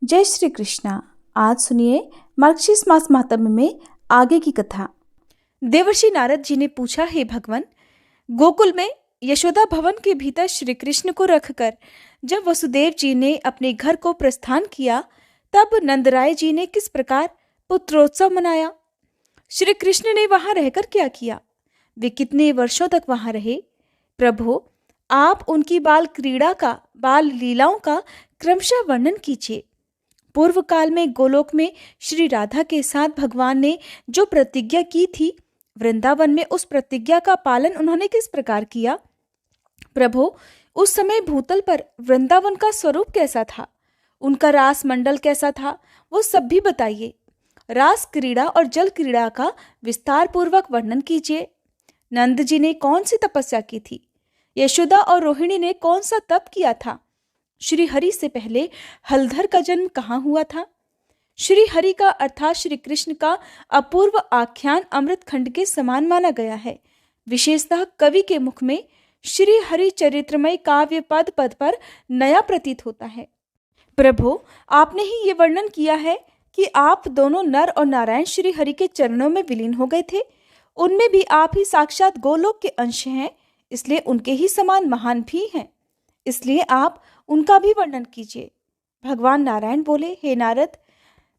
जय श्री कृष्णा। आज सुनिए मार्गशीर्ष मास महात्म्य में आगे की कथा। देवर्षि नारद जी ने पूछा, हे भगवान, गोकुल में यशोदा भवन के भीतर श्री कृष्ण को रखकर जब वसुदेव जी ने अपने घर को प्रस्थान किया, तब नंदराय जी ने किस प्रकार पुत्रोत्सव मनाया? श्री कृष्ण ने वहां रहकर क्या किया? वे कितने वर्षों तक वहां रहे? प्रभु, आप उनकी बाल क्रीड़ा का, बाल लीलाओं का क्रमशः वर्णन कीजिए। पूर्व काल में गोलोक में श्री राधा के साथ भगवान ने जो प्रतिज्ञा की थी, वृंदावन में उस प्रतिज्ञा का पालन उन्होंने किस प्रकार किया? प्रभु, उस समय भूतल पर वृंदावन का स्वरूप कैसा था? उनका रास मंडल कैसा था? वो सब भी बताइए। रास क्रीड़ा और जल क्रीड़ा का विस्तार पूर्वक वर्णन कीजिए। नंद जी ने कौन सी तपस्या की थी? यशोदा और रोहिणी ने कौन सा तप किया था? श्री हरि से पहले हलधर का जन्म कहाँ हुआ था? श्री हरि का अर्थात श्री कृष्ण का अपूर्व आख्यान अमृत खंड के समान माना गया है। विशेषतः कवि के मुख में श्री हरि चरित्रमय काव्य पद पद पर नया प्रतीत होता है। प्रभु, आपने ही ये वर्णन किया है कि आप दोनों नर और नारायण श्री हरि के चरणों में विलीन हो गए थे। उनमें भी आप ही साक्षात गोलोक के अंश हैं, इसलिए उनके ही समान महान भी हैं। इसलिए आप उनका भी वर्णन कीजिए। भगवान नारायण बोले, हे नारद,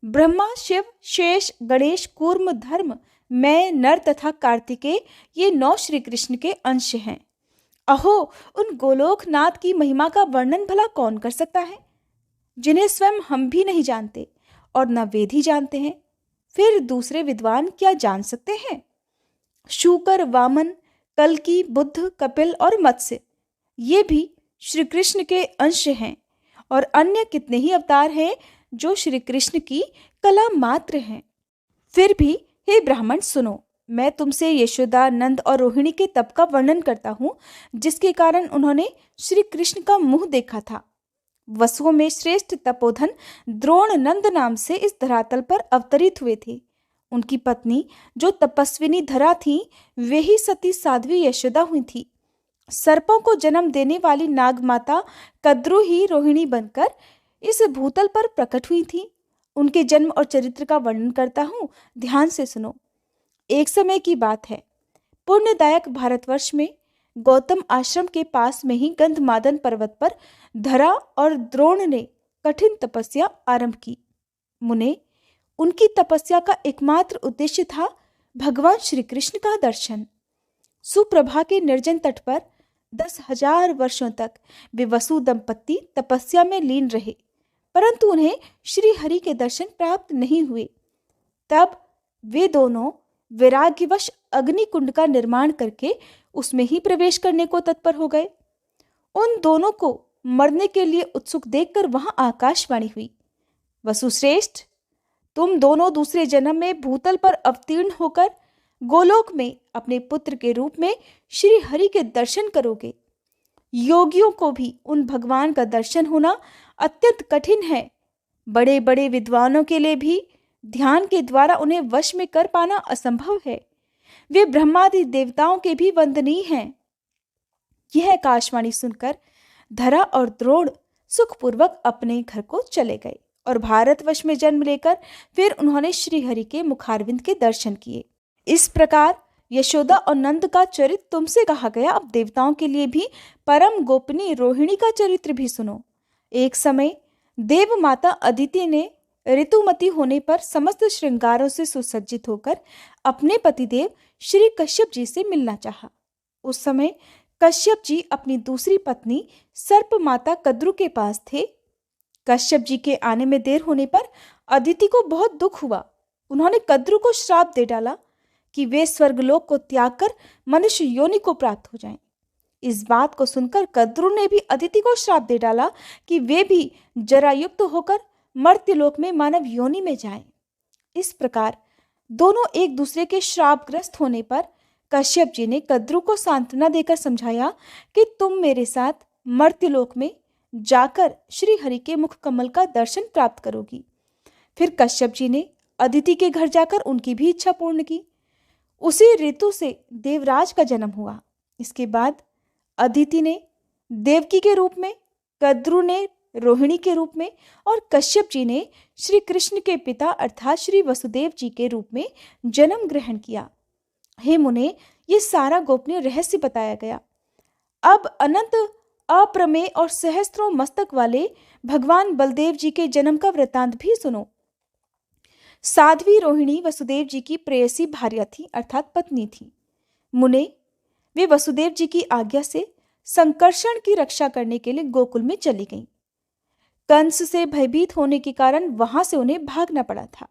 ब्रह्मा, शिव, शेष, गणेश, कूर्म, धर्म, मैं, नर तथा कार्तिकेय, ये 9 श्री कृष्ण के अंश हैं। अहो, उन गोलोकनाथ की महिमा का वर्णन भला कौन कर सकता है, जिन्हें स्वयं हम भी नहीं जानते और न वेद ही जानते हैं। फिर दूसरे विद्वान क्या जान सकते हैं? शूकर, वामन, कल्की, बुद्ध, कपिल और मत्स्य, ये भी श्री कृष्ण के अंश हैं, और अन्य कितने ही अवतार हैं जो श्री कृष्ण की कला मात्र हैं। फिर भी हे ब्राह्मण सुनो, मैं तुमसे यशोदा, नंद और रोहिणी के तप का वर्णन करता हूँ, जिसके कारण उन्होंने श्री कृष्ण का मुंह देखा था। वसुओं में श्रेष्ठ तपोधन द्रोण नंद नाम से इस धरातल पर अवतरित हुए थे। उनकी पत्नी जो तपस्विनी धरा थी, वे ही सती साध्वी यशोदा हुई थी। सर्पों को जन्म देने वाली नाग माता कद्रू ही रोहिणी बनकर इस भूतल पर प्रकट हुई थी। उनके जन्म और चरित्र का वर्णन करता हूँ, ध्यान से सुनो। एक समय की बात है, पुण्यदायक भारतवर्ष में गौतम आश्रम के पास में ही गंधमादन पर्वत पर धरा और द्रोण ने कठिन तपस्या आरंभ की। मुने, उनकी तपस्या का एकमात्र उद्देश्य था भगवान श्री कृष्ण का दर्शन। सुप्रभा के निर्जन तट पर 10,000 वर्षों तक वे वसु दंपत्ति तपस्या में लीन रहे, परंतु उन्हें श्री हरि के दर्शन प्राप्त नहीं हुए। तब वे दोनों वैराग्यवश अग्नि कुंड का निर्माण करके उसमें ही प्रवेश करने को तत्पर हो गए। उन दोनों को मरने के लिए उत्सुक देखकर वहां आकाशवाणी हुई, वसुश्रेष्ठ, तुम दोनों दूसरे जन्म में भूतल पर अवतीर्ण होकर गोलोक में अपने पुत्र के रूप में श्री हरि के दर्शन करोगे। योगियों को भी उन भगवान का दर्शन होना अत्यंत कठिन है। बड़े बड़े विद्वानों के लिए भी ध्यान के द्वारा उन्हें वश में कर पाना असंभव है। वे ब्रह्मादि देवताओं के भी वंदनीय हैं। यह आकाशवाणी सुनकर धरा और द्रोण सुखपूर्वक अपने घर को चले गए और भारतवर्ष में जन्म लेकर फिर उन्होंने श्री हरि के मुखारविंद के दर्शन किए। इस प्रकार यशोदा और नंद का चरित्र तुमसे कहा गया। अब देवताओं के लिए भी परम गोपनीय रोहिणी का चरित्र भी सुनो। एक समय देव माता अदिति ने ऋतुमती होने पर समस्त श्रृंगारों से सुसज्जित होकर अपने पतिदेव श्री कश्यप जी से मिलना चाहा। उस समय कश्यप जी अपनी दूसरी पत्नी सर्प माता कद्रु के पास थे। कश्यप जी के आने में देर होने पर अदिति को बहुत दुख हुआ। उन्होंने कद्रु को श्राप दे डाला कि वे स्वर्गलोक को त्याग कर मनुष्य योनि को प्राप्त हो जाएं। इस बात को सुनकर कद्रु ने भी अदिति को श्राप दे डाला कि वे भी जरायुक्त होकर मर्त्यलोक में मानव योनि में जाएं। इस प्रकार दोनों एक दूसरे के श्रापग्रस्त होने पर कश्यप जी ने कद्रु को सांत्वना देकर समझाया कि तुम मेरे साथ मर्त्यलोक में जाकर श्री हरि के मुख कमल का दर्शन प्राप्त करोगी। फिर कश्यप जी ने अदिति के घर जाकर उनकी भी इच्छा पूर्ण की। उसी ऋतु से देवराज का जन्म हुआ। इसके बाद अदिति ने देवकी के रूप में, कद्रु ने रोहिणी के रूप में और कश्यप जी ने श्री कृष्ण के पिता अर्थात श्री वसुदेव जी के रूप में जन्म ग्रहण किया। हे मुने, ये सारा गोपनीय रहस्य बताया गया। अब अनंत अप्रमेय और सहस्त्रों मस्तक वाले भगवान बलदेव जी के जन्म का वृतांत भी सुनो। साध्वी रोहिणी वसुदेव जी की प्रेयसी भार्या थी अर्थात पत्नी थी। मुने, वे वसुदेव जी की आज्ञा से संकर्षण की रक्षा करने के लिए गोकुल में चली गईं। कंस से भयभीत होने के कारण वहां से उन्हें भागना पड़ा था।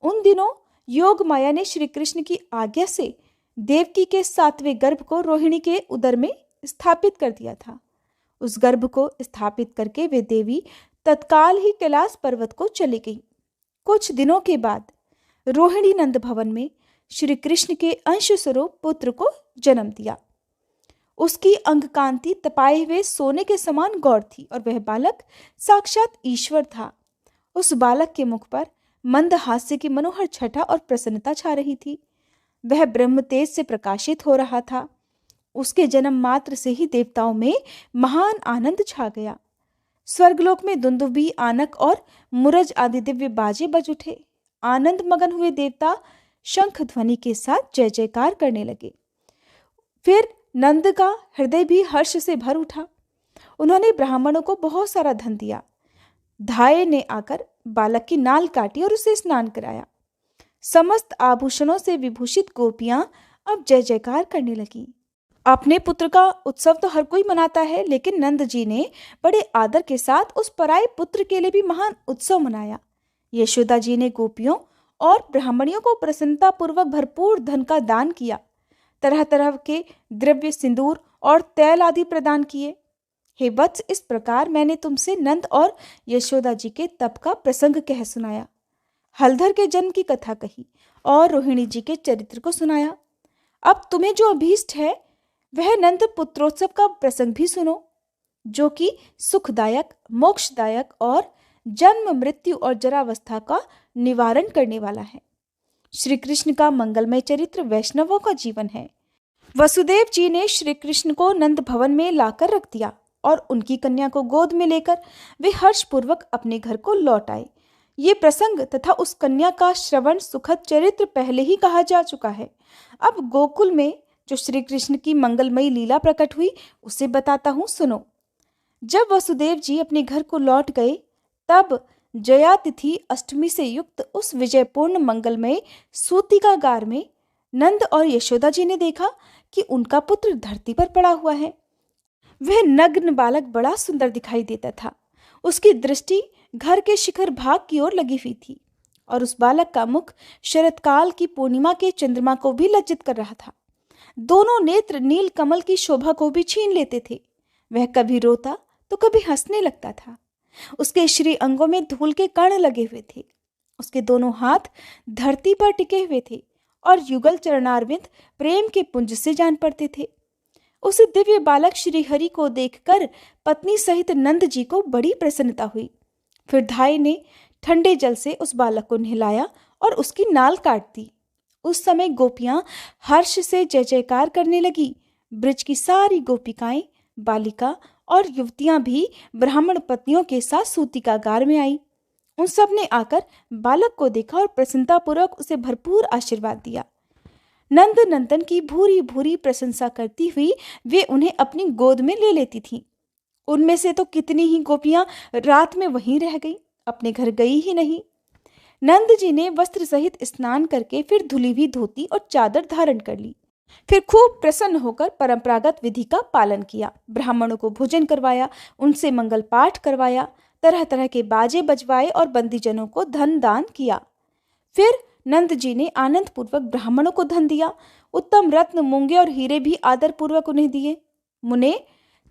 उन दिनों योग माया ने श्री कृष्ण की आज्ञा से देवकी के 7वें गर्भ को रोहिणी के उदर में स्थापित कर दिया था। उस गर्भ को स्थापित करके वे देवी तत्काल ही कैलाश पर्वत को चली गई। कुछ दिनों के बाद रोहिणी नंद भवन में श्री कृष्ण के अंश स्वरूप पुत्र को जन्म दिया। उसकी अंग कांति तपाए हुए सोने के समान गौर थी और वह बालक साक्षात ईश्वर था। उस बालक के मुख पर मंद हास्य की मनोहर छटा और प्रसन्नता छा रही थी। वह ब्रह्म तेज से प्रकाशित हो रहा था। उसके जन्म मात्र से ही देवताओं में महान आनंद छा गया। स्वर्गलोक में दुंदुभी, आनक और मुरज आदि दिव्य बाजे बज उठे। आनंद मगन हुए देवता शंख ध्वनि के साथ जय जयकार करने लगे। फिर नंद का हृदय भी हर्ष से भर उठा। उन्होंने ब्राह्मणों को बहुत सारा धन दिया। धाये ने आकर बालक की नाल काटी और उसे स्नान कराया। समस्त आभूषणों से विभूषित गोपियां अब जय जयकार करने लगी। अपने पुत्र का उत्सव तो हर कोई मनाता है, लेकिन नंद जी ने बड़े आदर के साथ उस पराये पुत्र के लिए भी महान उत्सव मनाया। यशोदा जी ने गोपियों और ब्राह्मणियों को प्रसन्नता पूर्वक भरपूर धन का दान किया। तरह तरह के द्रव्य, सिंदूर और तैल आदि प्रदान किए। हे वत्स, इस प्रकार मैंने तुमसे नंद और यशोदा जी के तप का प्रसंग कह सुनाया, हलधर के जन्म की कथा कही और रोहिणी जी के चरित्र को सुनाया। अब तुम्हें जो अभीष्ट है वह नंद पुत्रोत्सव का प्रसंग भी सुनो, जो कि सुखदायक, मोक्षदायक और जन्म, मृत्यु और जरावस्था का निवारण करने वाला है। श्री कृष्ण का मंगलमय चरित्र वैष्णवों का जीवन है। वसुदेव जी ने श्री कृष्ण को नंद भवन में लाकर रख दिया और उनकी कन्या को गोद में लेकर वे हर्षपूर्वक अपने घर को लौट आए। ये प्रसंग तथा उस कन्या का श्रवण सुखद चरित्र पहले ही कहा जा चुका है। अब गोकुल में जो श्री कृष्ण की मंगलमयी लीला प्रकट हुई उसे बताता हूँ, सुनो। जब वसुदेव जी अपने घर को लौट गए तब जयातिथि अष्टमी से युक्त उस विजयपूर्ण मंगलमय सूतिकागार में नंद और यशोदा जी ने देखा कि उनका पुत्र धरती पर पड़ा हुआ है। वह नग्न बालक बड़ा सुंदर दिखाई देता था। उसकी दृष्टि घर के शिखर भाग की ओर लगी हुई थी और उस बालक का मुख शरतकाल की पूर्णिमा के चंद्रमा को भी लज्जित कर रहा था। दोनों नेत्र नील कमल की शोभा को भी छीन लेते थे। वह कभी रोता तो कभी हंसने लगता था। उसके श्री अंगों में धूल के कण लगे हुए थे। उसके दोनों हाथ धरती पर टिके हुए थे और युगल चरणारविंद प्रेम के पुंज से जान पड़ते थे। उस दिव्य बालक श्री हरि को देखकर पत्नी सहित नंद जी को बड़ी प्रसन्नता हुई। फिर धाय ने ठंडे जल से उस बालक को नहलाया और उसकी नाल काट दी। उस समय गोपियां हर्ष से जय जयकार करने लगी। ब्रज की सारी गोपिकाएं, बालिका और युवतियां भी ब्राह्मण पत्नियों के साथ सूतिकागार में आई। उन सब ने आकर बालक को देखा और प्रसन्नता पूर्वक उसे भरपूर आशीर्वाद दिया। नंद नंदन की भूरी भूरी प्रशंसा करती हुई वे उन्हें अपनी गोद में ले लेती थीं। उनमें से तो कितनी ही गोपियां रात में वहीं रह गई, अपने घर गई ही नहीं। नंद जी ने वस्त्र सहित स्नान करके फिर धुली हुई धोती और चादर धारण कर ली। फिर खूब प्रसन्न होकर परंपरागत विधि का पालन किया। ब्राह्मणों को भोजन करवाया, उनसे मंगल पाठ करवाया, तरह तरह के बाजे बजवाए और बंदीजनों को धन दान किया। फिर नंद जी ने आनंद पूर्वक ब्राह्मणों को धन दिया। उत्तम रत्न, मूंगे और हीरे भी आदर पूर्वक उन्हें दिए। मुने,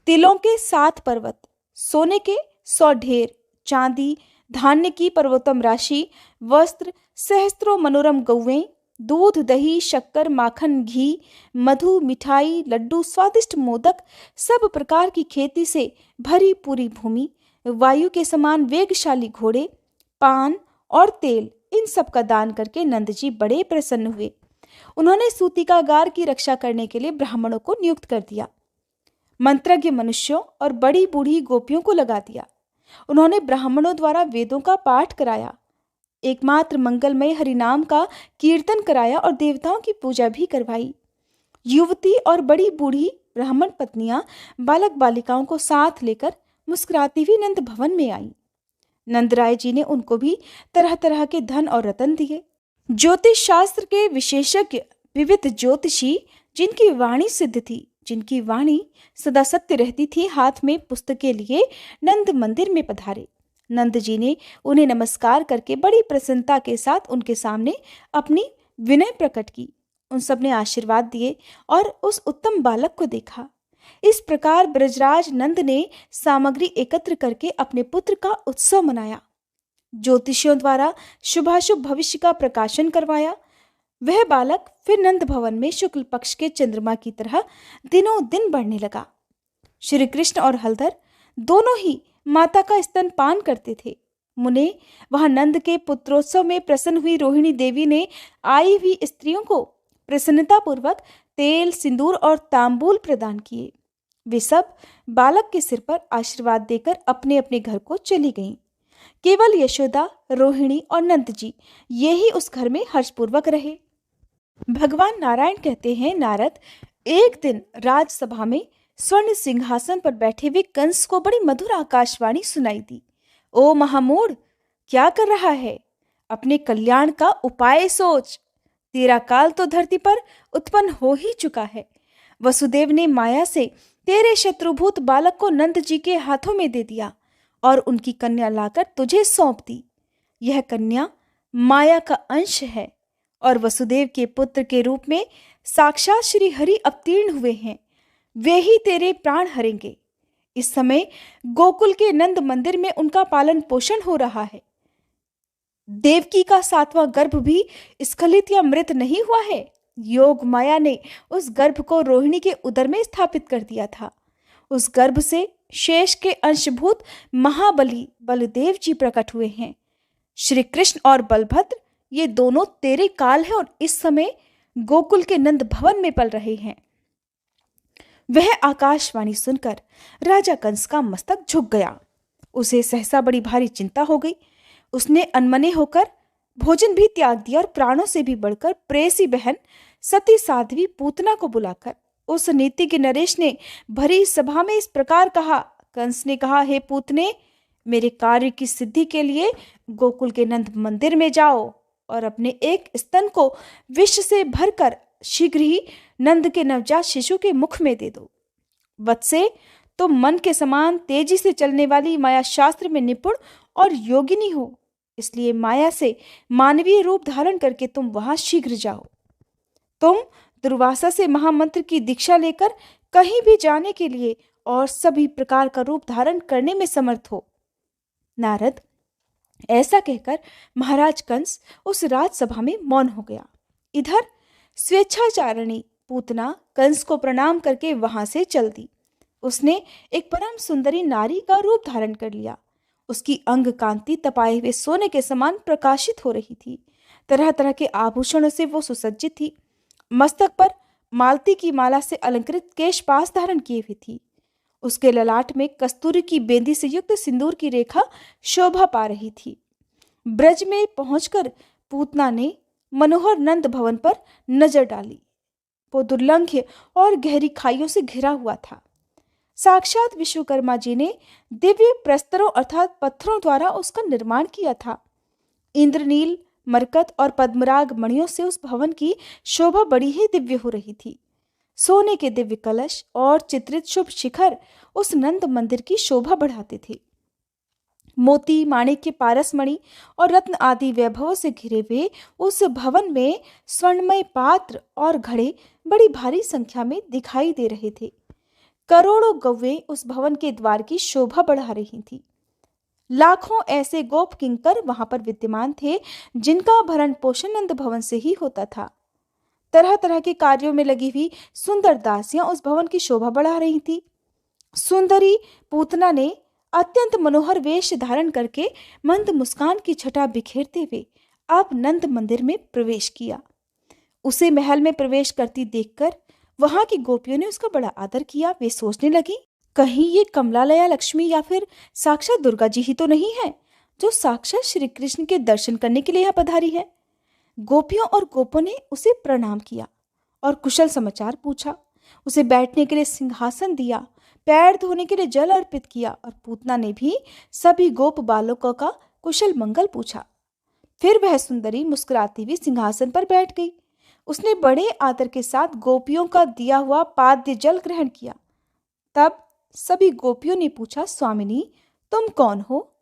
तिलों के 7 पर्वत, सोने के 100 ढेर, चांदी, धान्य की पर्वतम राशि, वस्त्र, सहस्त्रों मनोरम गौवें, दूध, दही, शक्कर, माखन, घी, मधु, मिठाई, लड्डू, स्वादिष्ट मोदक, सब प्रकार की खेती से भरी पूरी भूमि, वायु के समान वेगशाली घोड़े, पान और तेल, इन सब का दान करके नंद जी बड़े प्रसन्न हुए। उन्होंने सूतिकागार की रक्षा करने के लिए ब्राह्मणों को नियुक्त कर दिया। मंत्रज्ञ मनुष्यों और बड़ी बूढ़ी गोपियों को लगा दिया। उन्होंने ब्राह्मणों द्वारा वेदों का पाठ कराया, एकमात्र मंगलमय हरिनाम का कीर्तन कराया और देवताओं की पूजा भी करवाई। युवती और बड़ी बूढ़ी ब्राह्मण पत्नियां बालक बालिकाओं को साथ लेकर मुस्कुराती हुई नंद भवन में आई। नंदराय जी ने उनको भी तरह तरह के धन और रतन दिए। ज्योतिष शास्त्र के विशेषज्ञ, विविध ज्योतिषी, जिनकी वाणी सिद्ध थी, जिनकी वाणी सदा सत्य रहती थी, हाथ में पुस्तकें लिए नंद मंदिर में पधारे। नंद जी ने उन्हें नमस्कार करके बड़ी प्रसन्नता के साथ उनके सामने अपनी विनय प्रकट की। उन सब ने आशीर्वाद दिए और उस उत्तम बालक को देखा। इस प्रकार ब्रजराज नंद ने सामग्री एकत्र करके अपने पुत्र का उत्सव मनाया। ज्योतिषियों द्वारा शुभाशुभ भविष्य का प्रकाशन करवाया। वह बालक फिर नंद भवन में शुक्ल पक्ष के चंद्रमा की तरह दिनों दिन बढ़ने लगा। श्री कृष्ण और हलधर दोनों ही माता का स्तनपान करते थे। मुने वहां नंद के पुत्रोत्सव में प्रसन्न हुई रोहिणी देवी ने आई हुई स्त्रियों को प्रसन्नता पूर्वक तेल, सिंदूर और तांबूल प्रदान किए। वे सब बालक के सिर पर आशीर्वाद देकर अपने अपने घर को चली गईं। केवल यशोदा, रोहिणी और नंद जी ये ही उस घर में हर्षपूर्वक रहे। भगवान नारायण कहते हैं, नारद, एक दिन राजसभा में स्वर्ण सिंहासन पर बैठे हुए कंस को बड़ी मधुर आकाशवाणी सुनाई दी। ओ महामूढ़, क्या कर रहा है? अपने कल्याण का उपाय सोच। तेरा काल तो धरती पर उत्पन्न हो ही चुका है। वसुदेव ने माया से तेरे शत्रुभूत बालक को नंद जी के हाथों में दे दिया और उनकी कन्या लाकर तुझे सौंप दी। यह कन्या माया का अंश है और वसुदेव के पुत्र के रूप में साक्षात श्री हरि अवतीर्ण हुए हैं। वे ही तेरे प्राण हरेंगे। इस समय गोकुल के नंद मंदिर में उनका पालन पोषण हो रहा है। देवकी का 7वां गर्भ भी स्खलित या मृत नहीं हुआ है। योग माया ने उस गर्भ को रोहिणी के उदर में स्थापित कर दिया था। उस गर्भ से शेष के अंशभूत महाबली बलदेव जी प्रकट हुए हैं। श्री कृष्ण और बलभद्र ये दोनों तेरे काल हैं और इस समय गोकुल के नंद भवन में पल रहे हैं। वह आकाशवाणी सुनकर राजा कंस का मस्तक झुक गया। उसे सहसा बड़ी भारी चिंता हो गई। उसने अनमने होकर भोजन भी त्याग दिया और प्राणों से भी बढ़कर प्रेयसी बहन सती साध्वी पूतना को बुलाकर उस नीतिज्ञ नरेश ने भरी सभा में इस प्रकार कहा। कंस ने कहा, हे पूतने, मेरे कार्य की सिद्धि के लिए गोकुल के नंद मंदिर में जाओ और अपने एक स्तन को विष से भरकर शीघ्र ही नंद के नवजात शिशु के मुख में दे दो। वत्से, तुम मन के समान तेजी से चलने वाली माया शास्त्र में निपुण और योगिनी हो, इसलिए माया से मानवीय रूप धारण करके तुम वहां शीघ्र जाओ। तुम दुर्वासा से महामंत्र की दीक्षा लेकर कहीं भी जाने के लिए और सभी प्रकार का रूप धारण करने में समर्थ हो। नारद, ऐसा कहकर महाराज कंस उस राजसभा में मौन हो गया। इधर स्वेच्छाचारिणी पूतना कंस को प्रणाम करके वहां से चल दी। उसने एक परम सुंदरी नारी का रूप धारण कर लिया। उसकी अंग कांति तपाए हुए सोने के समान प्रकाशित हो रही थी। तरह तरह के आभूषणों से वो सुसज्जित थी। मस्तक पर मालती की माला से अलंकृत केशपाश धारण किए हुई थी। उसके ललाट में कस्तूरी की बेंदी से युक्त सिंदूर की रेखा शोभा पा रही थी। ब्रज में पहुंचकर पूतना ने मनोहर नंद भवन पर नजर डाली। वो दुर्लंघ्य और गहरी खाइयों से घिरा हुआ था। साक्षात विश्वकर्मा जी ने दिव्य प्रस्तरों अर्थात पत्थरों द्वारा उसका निर्माण किया था। इंद्रनील, मरकत और पद्मराग मणियों से उस भवन की शोभा बड़ी ही दिव्य हो रही थी। सोने के दिव्य कलश और चित्रित शुभ शिखर उस नंद मंदिर की शोभा बढ़ाते थे। मोती, माणिक के पारस मणि और रत्न आदि वैभवों से घिरे हुए उस भवन में स्वर्णमय पात्र और घड़े बड़ी भारी संख्या में दिखाई दे रहे थे। करोड़ों गौवें उस भवन के द्वार की शोभा बढ़ा रही थी। लाखों ऐसे गोप किंकर वहां पर विद्यमान थे जिनका भरण पोषण नंद भवन से ही होता था। तरह तरह के कार्यों में लगी हुई सुंदर दासियां उस भवन की शोभा बढ़ा रही थी। सुंदरी पूतना ने अत्यंत मनोहर वेश धारण करके मंद मुस्कान की छटा बिखेरते हुए अब नंद मंदिर में प्रवेश किया। उसे महल में प्रवेश करती देखकर वहां की गोपियों ने उसका बड़ा आदर किया। वे सोचने लगी, कहीं ये कमलालया लक्ष्मी या फिर साक्षात दुर्गा जी ही तो नहीं है, जो साक्षात श्री कृष्ण के दर्शन करने के लिए यहाँ पधारी है। गोपियों और गोपों ने उसे प्रणाम किया और कुशल समाचार पूछा। उसे बैठने के लिए सिंहासन दिया, पैर धोने के लिए जल अर्पित किया और पूतना ने भी सभी गोप बालकों का कुशल मंगल पूछा। फिर वह सुंदरी मुस्कुराती हुई सिंहासन पर बैठ गई। उसने बड़े आदर के साथ गोपियों का दिया हुआ पाद्य जल ग्रहण किया। तब सभी गोपियों ने पूछा, स्वामिनी तुम कौन हो?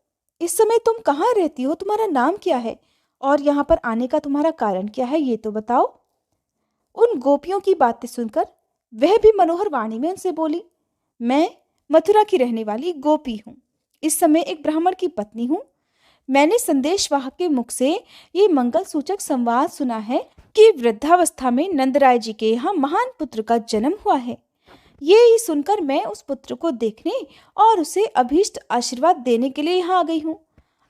इस समय तुम कहाँ रहती हो? तुम्हारा नाम क्या है और यहाँ पर आने का तुम्हारा कारण क्या है, ये तो बताओ। उन गोपियों की बातें सुनकर वह भी मनोहर वाणी में उनसे बोली, मैं मथुरा की रहने वाली गोपी हूँ। इस समय एक ब्राह्मण की पत्नी हूँ। मैंने संदेशवाहक के मुख से ये मंगल सूचक संवाद सुना है कि वृद्धावस्था में नंदराय जी के यहाँ महान पुत्र का जन्म हुआ है। ये ही सुनकर मैं उस पुत्र को देखने और उसे अभीष्ट आशीर्वाद देने के लिए यहाँ आ गई हूँ।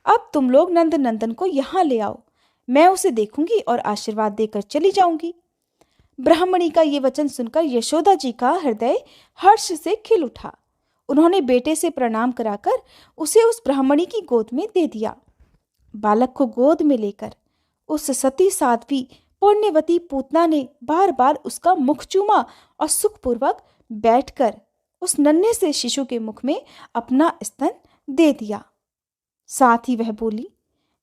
अब तुम लोग नंद नंदन को यहाँ ले आओ, मैं उसे देखूंगी और आशीर्वाद देकर चली जाऊंगी। ब्राह्मणी का ये वचन सुनकर यशोदा जी का हृदय हर्ष से खिल उठा। उन्होंने बेटे से प्रणाम कराकर उसे उस ब्राह्मणी की गोद में दे दिया। बालक को गोद में लेकर उस सती साध्वी पुण्यवती पूतना ने बार बार उसका मुख चूमा और सुखपूर्वक बैठकर उस नन्हे से शिशु के मुख में अपना स्तन दे दिया। साथ ही वह बोली,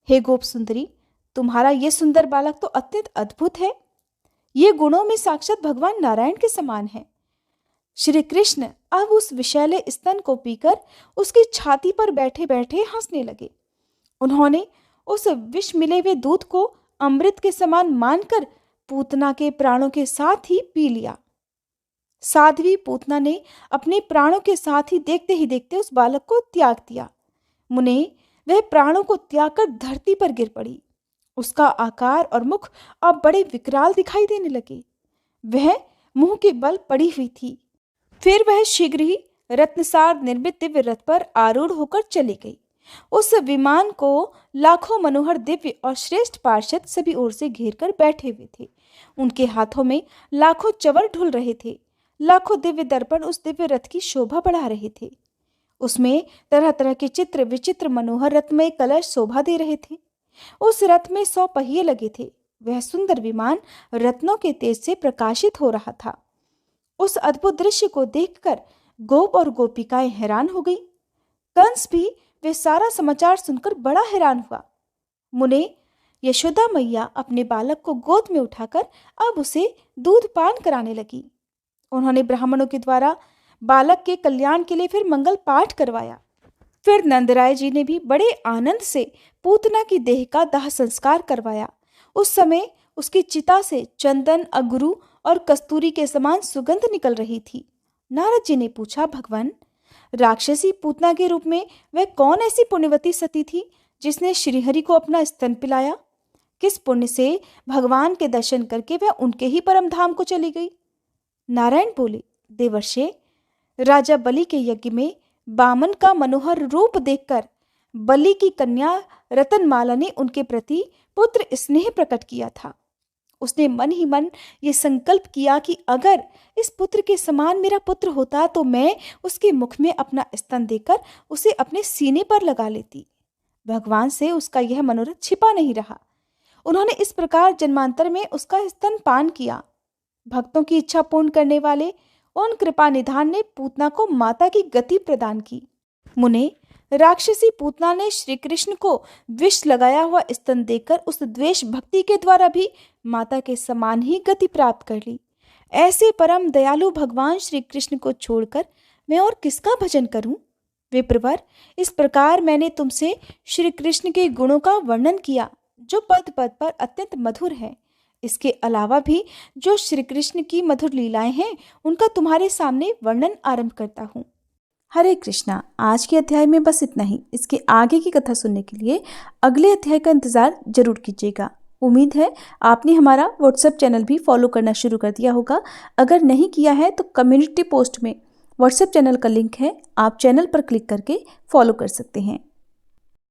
हे गोप सुंदरी, तुम्हारा ये सुंदर बालक तो अत्यंत अद्भुत है। ये गुणों में साक्षात भगवान नारायण के समान है। श्री कृष्ण अब उस विषैले स्तन को पीकर उसकी छाती पर बैठे बैठे हंसने लगे। उन्होंने उस विष मिले हुए दूध को अमृत के समान मानकर पूतना के प्राणों के साथ ही पी लिया। साध्वी पूतना ने अपने प्राणों के साथ ही देखते उस बालक को त्याग दिया। मुने वह प्राणों को त्याग कर धरती पर गिर पड़ी। उसका आकार और मुख अब बड़े विकराल दिखाई देने लगे। वह मुंह के बल पड़ी हुई थी। फिर वह शीघ्र ही रत्नसार निर्मित दिव्य रथ पर आरूढ़ होकर चली गई। उस विमान को लाखों मनोहर दिव्य और श्रेष्ठ पार्षद सभी ओर से घेर कर बैठे हुए थे। उनके हाथों में लाखों चवर ढुल रहे थे। लाखों दिव्य दर्पण उस दिव्य रथ की शोभा बढ़ा रहे थे। उसमें तरह तरह के चित्र विचित्र मनोहर रत्नमय कलश शोभा दे रहे थे। उस रथ में 100 पहिए लगे थे। वह सुंदर विमान रत्नों के तेज से प्रकाशित हो रहा था। उस अद्भुत दृश्य को देखकर गोप और गोपिकाएं हैरान हो गई। कंस भी वे सारा समाचार सुनकर बड़ा हैरान हुआ। मुने यशोदा मैया अपने बालक को गोद में उठाकर अब उसे दूध पान कराने लगी। उन्होंने ब्राह्मणों के द्वारा बालक के कल्याण के लिए फिर मंगल पाठ करवाया। फिर नंदराय जी ने भी बड़े आनंद से पूतना की देह का दाह संस्कार करवाया। उस समय उसकी चिता से चंदन, अगरू और कस्तूरी के समान सुगंध निकल रही थी। नारद जी ने पूछा, भगवान, राक्षसी पूतना के रूप में वह कौन ऐसी पुण्यवती सती थी जिसने श्रीहरि को अपना स्तन पिलाया? किस पुण्य से भगवान के दर्शन करके वह उनके ही परम धाम को चली गई? नारायण बोले, देवर्षे, राजा बलि के यज्ञ में बामन का मनोहर रूप देखकर बलि की कन्या रतनमाला ने उनके प्रति पुत्र स्नेह प्रकट किया था। उसने मन ही मन ये संकल्प किया कि अगर इस पुत्र के समान मेरा पुत्र होता तो मैं उसके मुख में अपना स्तन देकर उसे अपने सीने पर लगा लेती। भगवान से उसका यह मनोरथ छिपा नहीं रहा। उन्होंने इस प्रकार जन्मांतर में उसका स्तन पान किया। भक्तों की इच्छा पूर्ण करने वाले उन कृपा निधान ने पूतना को माता की गति प्रदान की। मुने, राक्षसी पूतना ने श्री कृष्ण को विष लगाया हुआ स्तन देकर उस द्वेष भक्ति के द्वारा भी माता के समान ही गति प्राप्त कर ली। ऐसे परम दयालु भगवान श्री कृष्ण को छोड़कर मैं और किसका भजन करूं? विप्रवर, इस प्रकार मैंने तुमसे श्री कृष्ण के गुणों का वर्णन किया जो पद पद पर अत्यंत मधुर है। इसके अलावा भी जो श्री कृष्ण की मधुर लीलाएं हैं उनका तुम्हारे सामने वर्णन आरंभ करता हूँ। हरे कृष्णा। आज के अध्याय में बस इतना ही। इसके आगे की कथा सुनने के लिए अगले अध्याय का इंतजार जरूर कीजिएगा। उम्मीद है आपने हमारा व्हाट्सएप चैनल भी फॉलो करना शुरू कर दिया होगा। अगर नहीं किया है तो कम्युनिटी पोस्ट में व्हाट्सएप चैनल का लिंक है, आप चैनल पर क्लिक करके फॉलो कर सकते हैं।